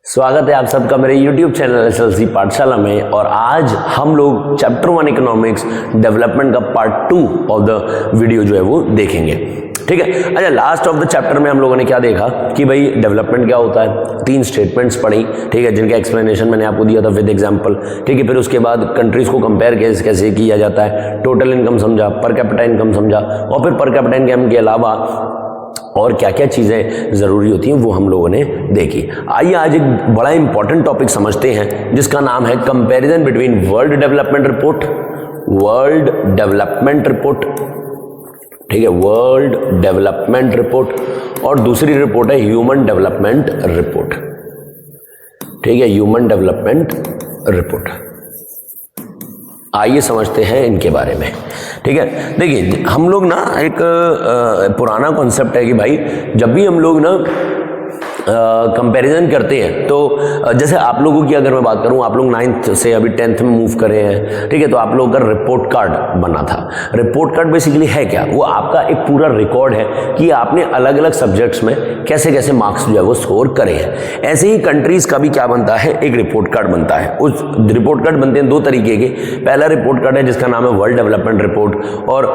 स्वागत है आप सबका मेरे YouTube चैनल SLC पाठशाला में। और आज हम लोग चैप्टर 1 इकोनॉमिक्स डेवलपमेंट का पार्ट 2 ऑफ द वीडियो जो है वो देखेंगे। ठीक है। अच्छा, लास्ट ऑफ द चैप्टर में हम लोगों ने क्या देखा कि भाई डेवलपमेंट क्या होता है, 3 स्टेटमेंट्स पढ़ी, ठीक है, जिनका एक्सप्लेनेशन मैंने आपको दिया था विद एग्जांपल। ठीक है, फिर उसके बाद कंट्रीज को कंपेयर कैसे किया जाता है, टोटल इनकम समझा, पर कैपिटा इनकम समझा, और फिर पर कैपिटा इनकम के अलावा और क्या क्या चीज़ें ज़रूरी होती हैं वो हम लोगों ने देखी। आइए आज एक बड़ा इंपॉर्टेंट टॉपिक समझते हैं जिसका नाम है comparison between world development report, world development report, ठीक है, वर्ल्ड डेवलपमेंट रिपोर्ट, और दूसरी रिपोर्ट है ह्यूमन डेवलपमेंट रिपोर्ट। ठीक है, ह्यूमन डेवलपमेंट रिपोर्ट। आइए समझते हैं इनके बारे में। ठीक है, देखिए हम लोग ना एक पुराना कॉन्सेप्ट है कि भाई जब भी हम लोग ना कंपैरिजन करते हैं तो जैसे आप लोगों की अगर मैं बात करूं, आप लोग 9th से अभी 10th में मूव कर रहे हैं, ठीक है, तो आप लोगों का रिपोर्ट कार्ड बना था। रिपोर्ट कार्ड बेसिकली है क्या, वो आपका एक पूरा रिकॉर्ड है कि आपने अलग अलग सब्जेक्ट्स में कैसे कैसे मार्क्स जो है वो स्कोर करे हैं। ऐसे ही कंट्रीज का भी क्या बनता है, एक रिपोर्ट कार्ड बनता है। उस रिपोर्ट कार्ड बनते हैं 2 तरीके के। पहला रिपोर्ट कार्ड है जिसका नाम है वर्ल्ड डेवलपमेंट रिपोर्ट, और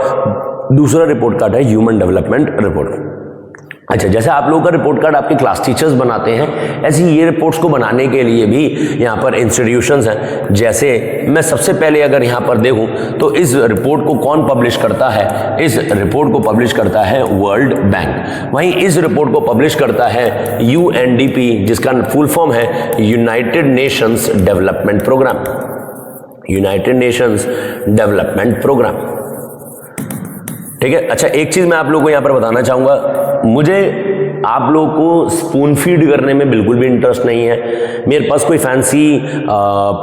दूसरा रिपोर्ट कार्ड है ह्यूमन डेवलपमेंट रिपोर्ट। अच्छा, जैसे आप लोगों का रिपोर्ट कार्ड आपके क्लास टीचर्स बनाते हैं, ऐसे ये रिपोर्ट्स को बनाने के लिए भी यहाँ पर इंस्टीट्यूशंस हैं। जैसे मैं सबसे पहले अगर यहाँ पर देखूँ तो इस रिपोर्ट को कौन पब्लिश करता है, इस रिपोर्ट को पब्लिश करता है वर्ल्ड बैंक। वहीं इस रिपोर्ट को पब्लिश करता है UNDP, जिसका फुल फॉर्म है United Nations Development Programme, United Nations Development Programme. ठीक है। अच्छा, एक चीज मैं आप लोगों को यहां पर बताना चाहूंगा, मुझे आप लोगों को स्पून फीड करने में बिल्कुल भी इंटरेस्ट नहीं है। मेरे पास कोई फैंसी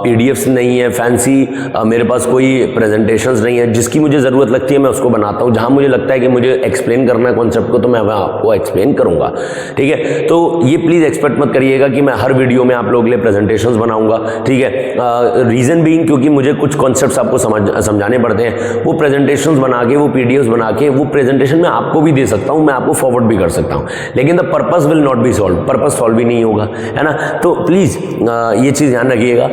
PDFs नहीं है, फैंसी मेरे पास कोई प्रेजेंटेशंस नहीं है। जिसकी मुझे ज़रूरत लगती है मैं उसको बनाता हूँ। जहाँ मुझे लगता है कि मुझे एक्सप्लेन करना है कॉन्सेप्ट को तो मैं आपको एक्सप्लेन करूँगा। ठीक है, तो ये प्लीज़ एक्सपेक्ट मत करिएगा कि मैं हर वीडियो में आप लोगों के लिए प्रेजेंटेशंस बनाऊँगा। ठीक है, रीज़न बीइंग क्योंकि मुझे कुछ कॉन्सेप्ट्स आपको समझाने पड़ते हैं। वो प्रेजेंटेशंस बना के, वो PDFs बना के, वो प्रेजेंटेशन मैं आपको भी दे सकता हूँ, मैं आपको फॉरवर्ड भी कर सकता हूँ, लेकिन the purpose will not be solve, purpose solve ही नहीं होगा, है ना। तो प्लीज ये चीज ध्यान रखिएगा।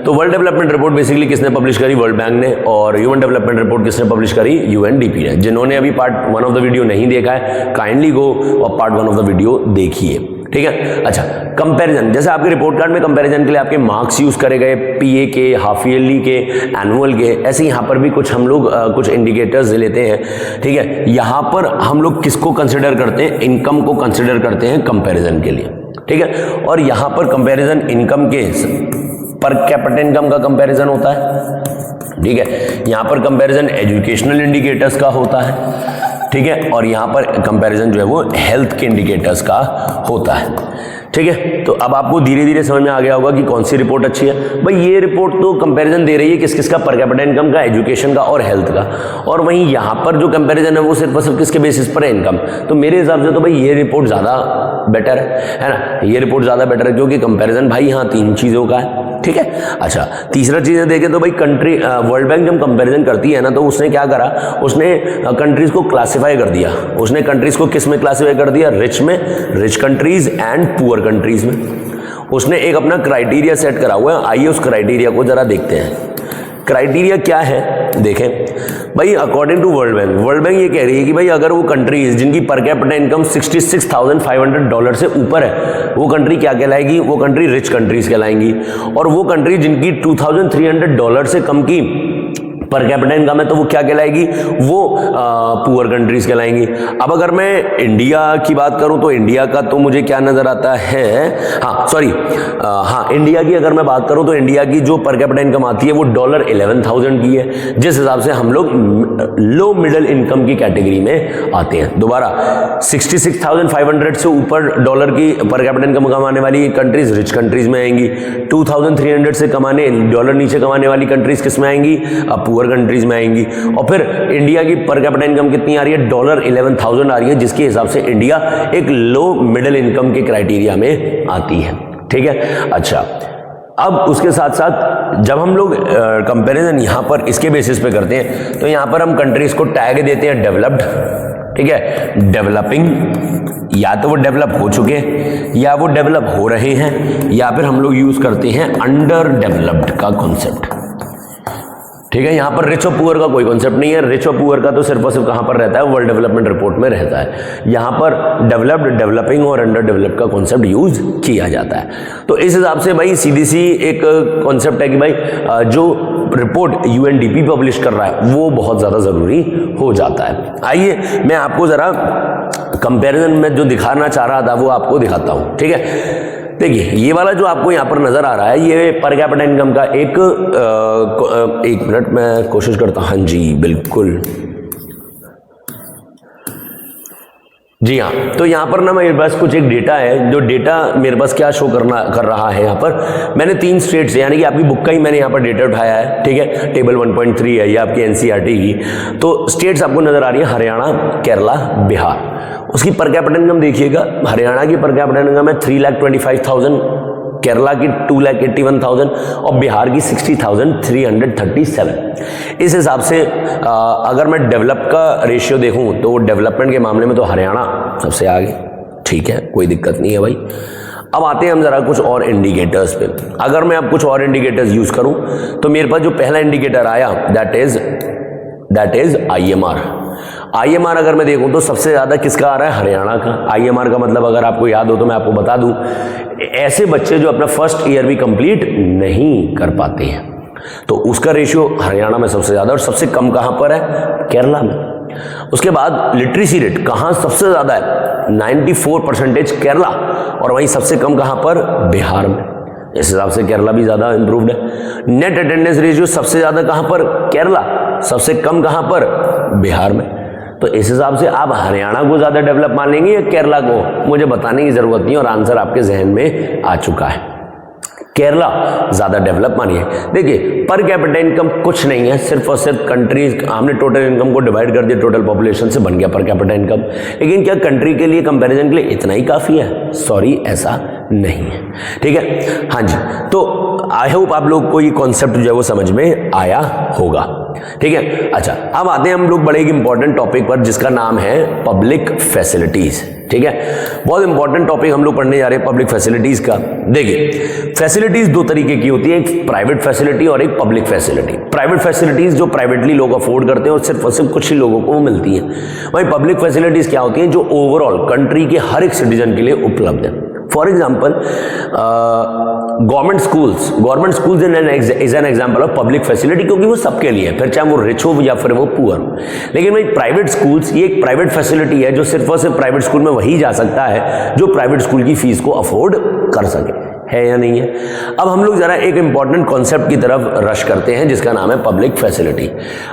तो वर्ल्ड डेवलपमेंट रिपोर्ट बेसिकली किसने पब्लिश करी, वर्ल्ड बैंक ने, और ह्यूमन डेवलपमेंट रिपोर्ट किसने पब्लिश करी, UNDP ने। जिन्होंने अभी पार्ट 1 ऑफ द वीडियो नहीं देखा है, काइंडली गो और पार्ट 1 ऑफ द वीडियो देखिए। ठीक है। अच्छा, कंपैरिजन, जैसे आपके रिपोर्ट कार्ड में कंपैरिजन के लिए आपके मार्क्स यूज करे गए, PA के, हाफ ईयरली के, एनुअल के, ऐसे यहाँ पर भी कुछ हम लोग कुछ इंडिकेटर्स लेते हैं। ठीक है, यहाँ पर हम लोग किसको कंसिडर करते हैं, इनकम को कंसिडर करते हैं कंपैरिजन के लिए। ठीक है, और यहाँ पर कंपैरिजन इनकम के पर कैपिटा इनकम का कंपैरिजन होता है। ठीक है, यहाँ पर कंपैरिजन एजुकेशनल इंडिकेटर्स का होता है। ठीक है, और यहाँ पर कंपैरिजन जो है वो हेल्थ के इंडिकेटर्स का होता है। ठीक है, तो अब आपको धीरे धीरे समझ में आ गया होगा कि कौन सी रिपोर्ट अच्छी है। भाई ये रिपोर्ट तो कंपैरिजन दे रही है किस किस का, पर कैपिटा इनकम का, एजुकेशन का और हेल्थ का। और वहीं यहाँ पर जो कंपैरिजन है वो सिर्फ और सिर्फ किसके बेसिस पर है, इनकम। तो मेरे हिसाब से तो भाई ये रिपोर्ट ज़्यादा बेटर है ना, ये रिपोर्ट ज़्यादा बेटर है क्योंकि कंपैरिजन भाई यहाँ 3 चीज़ों का है। ठीक है। अच्छा, तीसरा चीज़ देखें तो भाई कंट्री, वर्ल्ड बैंक जब कंपैरिजन करती है ना तो उसने क्या करा, उसने कंट्रीज को क्लासिफाई कर दिया। उसने कंट्रीज को किस में क्लासिफाई कर दिया, रिच में, rich countries and poor countries में। उसने एक अपना क्राइटेरिया सेट करा हुआ है। आइए उस क्राइटेरिया को जरा देखते हैं। क्राइटेरिया क्या है देखें भाई, according to World Bank, World Bank ये कह रही है कि भाई अगर वो कंट्रीज जिनकी पर कैपिटा इनकम $66,500 से ऊपर है, वो कंट्री क्या कहलाएगी, वो कंट्री रिच कंट्रीज कहलाएंगी। और वो कंट्री जिनकी $2,300 से कम की पर कैपिटा इनकम है तो वो क्या कहलाएगी, वो पुअर कंट्रीज कहलाएंगी। अब अगर मैं इंडिया की बात करूं तो इंडिया का तो मुझे क्या नजर आता है, इंडिया की अगर मैं बात करूं तो इंडिया की जो पर कैपिटा इनकम आती है वो $11,000 की है, जिस हिसाब से हम लोग लो मिडिल इनकम की कैटेगरी में आते हैं। दोबारा 66,500 से ऊपर डॉलर की पर कैपिटा इनकम कमाने वाली कंट्रीज रिच कंट्रीज में आएंगी। 2,300 से कमाने डॉलर नीचे कमाने वाली कंट्रीज किस में आएंगी, पुअर कंट्रीज में आएंगी। और फिर इंडिया की पर कैपिटा इनकम कितनी आ रही है, $11,000 आ रही है, जिसके हिसाब से इंडिया एक लो मिडिल इनकम के क्राइटेरिया में आती है। ठीक है। अच्छा, अब उसके साथ साथ जब हम लोग कंपैरिजन यहाँ पर इसके बेसिस पे करते हैं तो यहाँ पर हम कंट्रीज को टैग देते हैं डेवलप्ड, ठीक है। डेवलपिंग, या तो वो डेवलप हो चुके हैं या वो डेवलप हो रहे हैं, या फिर हम लोग यूज करते हैं अंडर डेवलप्ड का कॉन्सेप्ट, ठीक है। यहाँ पर रिच और पुअर का कोई कॉन्सेप्ट नहीं है। रिच और पुअर का तो सिर्फ और सिर्फ कहाँ पर रहता है, वर्ल्ड डेवलपमेंट रिपोर्ट में रहता है। यहाँ पर डेवलप्ड, डेवलपिंग और अंडर डेवलप्ड का कॉन्सेप्ट यूज किया जाता है। तो इस हिसाब से भाई सीधी सी एक कॉन्सेप्ट है कि भाई जो रिपोर्ट यूएनडीपी पब्लिश कर रहा है वो बहुत ज़्यादा ज़रूरी हो जाता है। आइए मैं आपको ज़रा कंपैरिजन में जो दिखाना चाह रहा था वो आपको दिखाता हूँ, ठीक है। देखिए ये वाला जो आपको यहाँ पर नजर आ रहा है ये पर कैपिटा इनकम का एक मिनट मैं कोशिश करता हूँ। हाँ जी बिल्कुल, जी हाँ। तो यहाँ पर ना मेरे पास कुछ एक डेटा है, जो डेटा मेरे पास क्या शो कर रहा है। यहाँ पर मैंने 3 स्टेट्स, यानी कि आपकी बुक का ही मैंने यहाँ पर डेटा उठाया है, ठीक है। टेबल 1.3 है ये आपकी एनसीईआरटी की। तो स्टेट्स आपको नजर आ रही है, हरियाणा, केरला, बिहार। उसकी पर कैपिटा इनकम देखिएगा, हरियाणा की पर कैपिटा इनकम है 3,25,000, केरला की 2,81,000 और बिहार की 60,337। इस हिसाब से अगर मैं डेवलप का रेशियो देखूं तो डेवलपमेंट के मामले में तो हरियाणा सबसे आगे, ठीक है, कोई दिक्कत नहीं है भाई। अब आते हैं हम जरा कुछ और इंडिकेटर्स पे। अगर मैं अब कुछ और इंडिकेटर्स यूज करूं तो मेरे पास जो पहला इंडिकेटर आया दैट इज आईएमआर। आईएमआर अगर मैं देखूं तो सबसे ज्यादा किसका आ रहा है, हरियाणा का। आईएमआर का मतलब अगर आपको याद हो तो मैं आपको बता दूं, ऐसे बच्चे जो अपना फर्स्ट ईयर भी कंप्लीट नहीं कर पाते हैं, तो उसका रेशियो हरियाणा में सबसे ज्यादा, और सबसे कम कहां पर है, केरला में। उसके बाद लिटरेसी रेट कहां सबसे ज्यादा है, 94% केरला, और वहीं सबसे कम कहां पर, बिहार में। इस हिसाब से केरला भी ज्यादा इंप्रूव्ड है। नेट अटेंडेंस रेशियो सबसे ज्यादा कहां पर, केरला, सबसे कम कहां पर, बिहार में। तो इस हिसाब से आप हरियाणा को ज्यादा डेवलप मान लेंगे या केरला को, मुझे बताने की जरूरत नहीं, और आंसर आपके जहन में आ चुका है। केरला ज्यादा डेवलप मानिए। देखिए पर कैपिटा इनकम कुछ नहीं है, सिर्फ और सिर्फ कंट्रीज, हमने टोटल इनकम को डिवाइड कर दिया टोटल पॉपुलेशन से, बन गया पर कैपिटा इनकम। लेकिन क्या कंट्री के लिए, कंपैरिजन के लिए इतना ही काफी है? सॉरी, ऐसा नहीं है, ठीक है। हाँ जी, तो आई होप आप लोग को ये कॉन्सेप्ट जो है वो समझ में आया होगा, ठीक है। अच्छा, अब आते हैं हम लोग बड़े एक इंपॉर्टेंट टॉपिक पर जिसका नाम है पब्लिक फैसिलिटीज, ठीक है। बहुत इंपॉर्टेंट टॉपिक हम लोग पढ़ने जा रहे हैं पब्लिक फैसिलिटीज का। देखिए फैसिलिटीज दो तरीके की होती है, एक प्राइवेट फैसिलिटी और एक पब्लिक फैसिलिटी। प्राइवेट फैसिलिटीज जो प्राइवेटली लोग अफोर्ड करते हैं और सिर्फ कुछ ही लोगों को मिलती है। वहीं पब्लिक फैसिलिटीज क्या होती हैं, जो ओवरऑल कंट्री के हर एक सिटीजन के लिए उपलब्ध है। For example government schools is an example of public facility, क्योंकि वो सबके लिए है, फिर चाहे वो रिच हो या फिर वो पुअर हो। लेकिन भाई प्राइवेट स्कूल्स ये एक प्राइवेट फैसिलिटी है, जो सिर्फ और सिर्फ प्राइवेट स्कूल में वही जा सकता है जो प्राइवेट स्कूल की फीस को अफोर्ड कर सके, है या नहीं है। अब हम लोग जरा एक इंपॉर्टेंट कॉन्सेप्ट की तरफ रश करते हैं जिसका नाम है पब्लिक फैसिलिटी।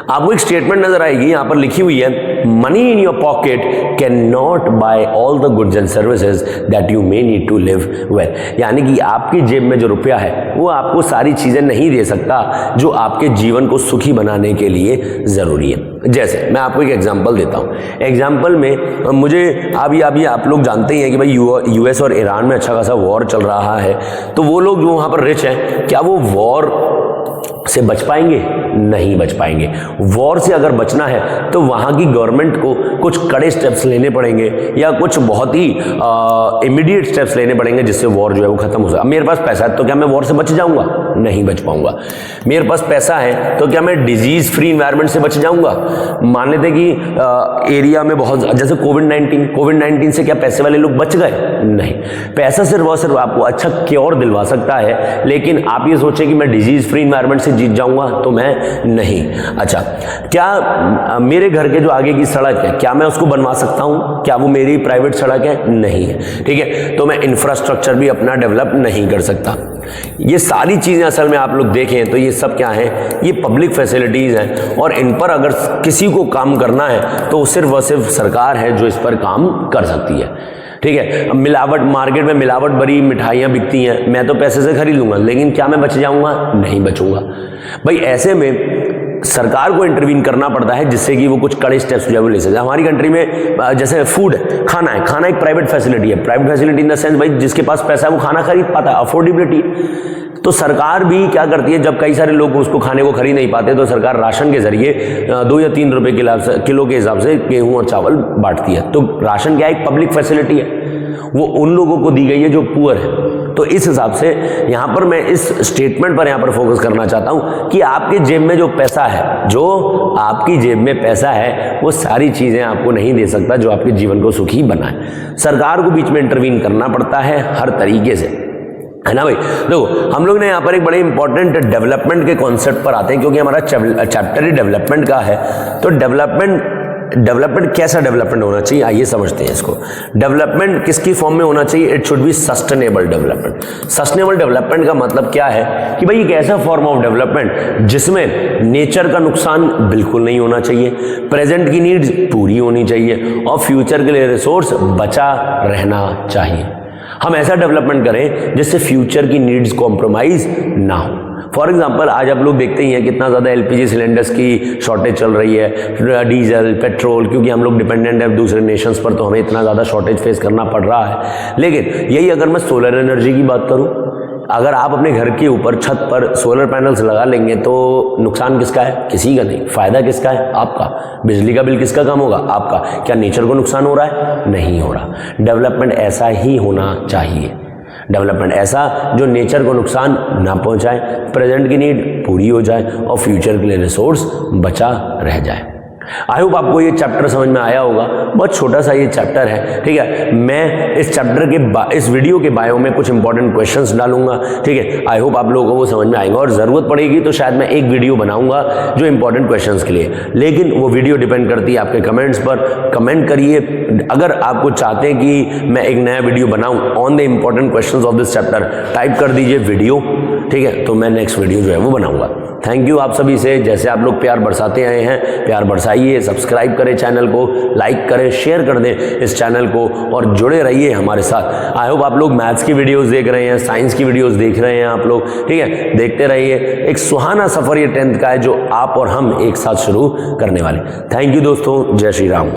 आपको एक स्टेटमेंट नजर आएगी, यहां पर लिखी हुई है, money in your pocket can not buy all the goods and services that you may need to live well. यानी कि आपकी जेब में जो रुपया है वो आपको सारी चीजें नहीं दे सकता जो आपके जीवन को सुखी बनाने के लिए जरूरी है। जैसे मैं आपको एक एग्जांपल देता हूं। एग्जांपल में मुझे अभी आप लोग जानते ही हैं कि भाई यूएस और ईरान में अच्छा खासा वॉर चल रहा है, तो वो लोग जो वहां पर रिच हैं, क्या वो वॉर से बच पाएंगे? नहीं बच पाएंगे। वॉर से अगर बचना है तो वहां की गवर्नमेंट को कुछ कड़े स्टेप्स लेने पड़ेंगे या कुछ बहुत ही इमीडिएट स्टेप्स लेने पड़ेंगे जिससे वॉर जो है वो खत्म हो जाए। मेरे पास पैसा है तो क्या मैं वॉर से बच जाऊंगा? नहीं बच पाऊंगा। मेरे पास पैसा है तो क्या मैं डिजीज फ्री एनवायरनमेंट से बच जाऊंगा? मान लेते कि एरिया में बहुत, जैसे कोविड-19 से क्या पैसे वाले लोग बच गए? नहीं। पैसा सिर्फ और सिर्फ आपको अच्छा क्योर दिलवा सकता है, लेकिन आप ये सोचें कि मैं डिजीज फ्री एनवायरनमेंट से जीत जाऊंगा तो मैं नहीं। अच्छा, क्या मेरे घर के जो आगे की सड़क है क्या मैं उसको बनवा सकता हूं? क्या वो मेरी प्राइवेट सड़क है? नहीं है, ठीक है। तो मैं इंफ्रास्ट्रक्चर भी अपना डेवलप नहीं कर सकता। ये सारी चीजें असल में आप लोग देखें तो ये सब क्या है, ये पब्लिक फैसिलिटीज हैं, और इन पर अगर किसी को काम करना है तो सिर्फ और सिर्फ सरकार है जो इस पर काम कर सकती है, ठीक है। मिलावट, मार्केट में मिलावट भरी मिठाइयां बिकती हैं, मैं तो पैसे से खरीद लूंगा, लेकिन क्या मैं बच जाऊंगा? नहीं बचूंगा। भाई ऐसे में सरकार को इंटरवीन करना पड़ता है जिससे कि वो कुछ कड़े स्टेप्स जो है वो ले सके। हमारी कंट्री में जैसे फूड, खाना है, खाना एक प्राइवेट फैसिलिटी है। Private facility in the sense भाई जिसके पास पैसा है वो खाना खरीद पाता है, अफोर्डेबिलिटी। तो सरकार भी क्या करती है, जब कई सारे लोग उसको खाने को खरीद नहीं पाते तो सरकार राशन के जरिए 2 या 3 रुपए किलो के हिसाब से गेहूं और चावल बांटती है। तो राशन क्या एक पब्लिक फैसिलिटी है, वो उन लोगों को दी गई है जो पुअर है। तो इस हिसाब से यहाँ पर मैं इस स्टेटमेंट पर यहाँ पर फोकस करना चाहता हूँ कि आपके जेब में जो पैसा है, जो आपकी जेब में पैसा है, वो सारी चीज़ें आपको नहीं दे सकता जो आपके जीवन को सुखी बनाए। सरकार को बीच में इंटरवीन करना पड़ता है हर तरीके से, है ना भाई। देखो हम लोग ने यहाँ पर एक बड़े इंपॉर्टेंट डेवलपमेंट के कॉन्सेप्ट पर आते हैं, क्योंकि हमारा चैप्टर ही डेवलपमेंट का है। तो डेवलपमेंट कैसा डेवलपमेंट होना चाहिए, आइए समझते हैं इसको। डेवलपमेंट किसकी फॉर्म में होना चाहिए? It should be sustainable development. Sustainable development का मतलब क्या है कि भाई एक ऐसा फॉर्म ऑफ डेवलपमेंट जिसमें नेचर का नुकसान बिल्कुल नहीं होना चाहिए, प्रेजेंट की नीड्स पूरी होनी चाहिए और फ्यूचर के लिए रिसोर्स बचा रहना चाहिए। हम ऐसा डेवलपमेंट करें जिससे फ्यूचर की नीड्स कॉम्प्रोमाइज ना हो। फॉर एग्जाम्पल आज आप लोग देखते ही हैं कितना ज़्यादा एलपीजी सिलेंडर्स की शॉर्टेज चल रही है, डीजल, पेट्रोल, क्योंकि हम लोग डिपेंडेंट है दूसरे नेशंस पर, तो हमें इतना ज़्यादा शॉर्टेज फेस करना पड़ रहा है। लेकिन यही अगर मैं सोलर एनर्जी की बात करूं, अगर आप अपने घर के ऊपर छत पर सोलर पैनल्स लगा लेंगे तो नुकसान किसका है? किसी का नहीं। फायदा किसका है? आपका। बिजली का बिल किसका कम होगा? आपका। क्या नेचर को नुकसान हो रहा है? नहीं हो रहा। डेवलपमेंट ऐसा ही होना चाहिए, डेवलपमेंट ऐसा जो नेचर को नुकसान ना पहुंचाए, प्रेजेंट की नीड पूरी हो जाए और फ्यूचर के लिए रिसोर्स बचा रह जाए। आई होप आपको ये चैप्टर समझ में आया होगा। बहुत छोटा सा ये चैप्टर है, ठीक है। मैं इस चैप्टर के इस वीडियो के बायो में कुछ इंपॉर्टेंट क्वेश्चंस डालूंगा, ठीक है। आई होप आप लोगों को वो समझ में आएंगे और ज़रूरत पड़ेगी तो शायद मैं एक वीडियो बनाऊंगा जो इंपॉर्टेंट क्वेश्चंस के लिए, लेकिन वो वीडियो डिपेंड करती है आपके कमेंट्स पर। कमेंट करिए अगर आपको चाहते हैं कि मैं एक नया वीडियो बनाऊँ on the important questions of this chapter, type कर दीजिए वीडियो, ठीक है, तो मैं नेक्स्ट वीडियो जो है वो बनाऊंगा। थैंक यू आप सभी से, जैसे आप लोग प्यार बरसाते आए हैं, प्यार बरसाइए, सब्सक्राइब करें चैनल को, लाइक करें, शेयर कर दें इस चैनल को और जुड़े रहिए हमारे साथ। आई होप आप लोग मैथ्स की वीडियोस देख रहे हैं, साइंस की वीडियोस देख रहे हैं आप लोग, ठीक है, देखते रहिए। एक सुहाना सफर ये 10th का है जो आप और हम एक साथ शुरू करने वाले। थैंक यू दोस्तों, जय श्री राम।